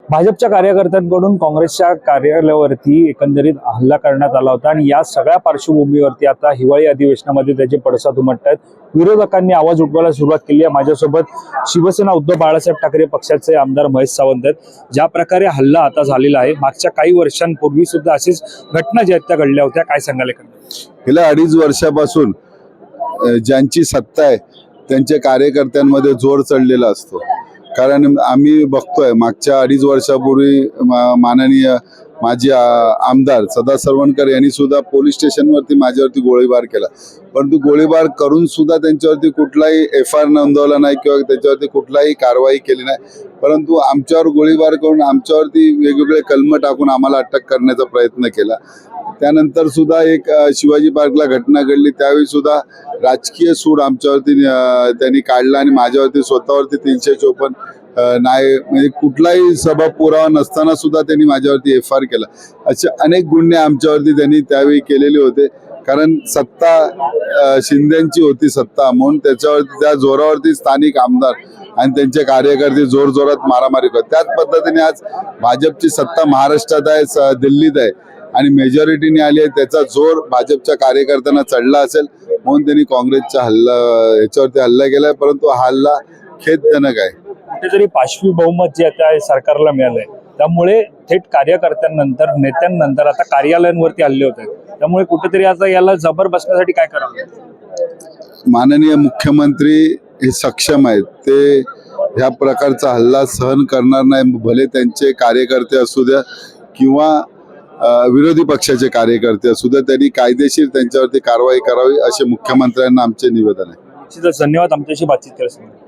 भाजपच्या कार्यकर्त्यांकडून काँग्रेसच्या कार्यालयावरती एकंदरीत हल्ला करण्यात आला होता आणि या सगळ्या पार्श्वभूमीवरती आता हिवाळी अधिवेशनामध्ये त्याचे पडसाद उमटतात। विरोधकांनी आवाज उठवायला सुरुवात केली आहे। माझ्यासोबत शिवसेना उद्धव बाळासाहेब ठाकरे पक्षाचे आमदार महेश सावंत आहेत। ज्या प्रकारे हल्ला आता झालेला आहे, मागच्या काही वर्षांपूर्वी सुद्धा अशीच घटना ज्या त्या घडल्या होत्या, काय सांगाल? गेल्या 2.5 वर्षापासून ज्यांची सत्ता आहे त्यांच्या कार्यकर्त्यांमध्ये जोर चढलेला असतो। कारण आम्ही बघतोय मागच्या 2.5 वर्षापूर्वी माननीय माजी आमदार सदा सरवणकर यांनी सुद्धा पोलीस स्टेशनवरती माझ्यावरती गोळीबार केला, परंतु गोळीबार करून सुद्धा त्यांच्यावरती कुठलाही FIR नोंदवला नाही किंवा त्याच्यावरती कुठलाही कारवाई केली नाही। परंतु आमच्यावर गोळीबार करून आमच्यावरती वेगवेगळे कलम टाकून आम्हाला अटक करण्याचा प्रयत्न केला। त्यानंतर सुद्धा एक शिवाजी पार्कला घटना घडली, त्यावेळी सुद्धा राजकीय सूड आमच्यावरती त्यांनी काढला आणि माझ्यावरती स्वतःवरती 354 नाही म्हणजे कुठलाही सबब पुरावा नसताना सुद्धा त्यांनी माझ्यावरती FIR केला। असे अनेक गुन्हे आमच्यावरती त्यांनी त्यावेळी केलेले होते। कारण सत्ता शिंदेची होती सत्ता, म्हणून त्याच्यावरती त्या जोरावरती स्थानिक आमदार आणि त्यांचे कार्यकर्ते जोर जोरात मारामारी करतात। त्याच पद्धतीने आज भाजपची सत्ता महाराष्ट्रात आहे, दिल्लीत आहे आणि मेजॉरिटीने आली आहे। त्याचा जोर भाजपच्या कार्यकर्त्यांना चढला असेल म्हणून त्यांनी काँग्रेसच्या ह्याच्यावरती हल्ला केलाय, परंतु हा हल्ला खेदजनक आहे। कुठेतरी पाशवी बहुमत जे त्या सरकारला मिळालंय, त्यामुळे थेट कार्यकर्त्यांनंतर नेत्यांनंतर आता कार्यालयांवरती हल्ले होत आहेत। त्यामुळे कुठेतरी आता याला जबर बसण्यासाठी काय करावं? माननीय मुख्यमंत्री हे सक्षम आहेत, ते ह्या प्रकारचा हल्ला सहन करणार नाही। भले त्यांचे कार्यकर्ते असू द्या किंवा विरोधी पक्षाचे कार्यकर्ते असू द्या, त्यांनी कायदेशीर त्यांच्यावरती कारवाई करावी असे मुख्यमंत्र्यांना आमचे निवेदन आहे। निश्चितच धन्यवाद आमच्याशी बातचीत केल्यासाठी।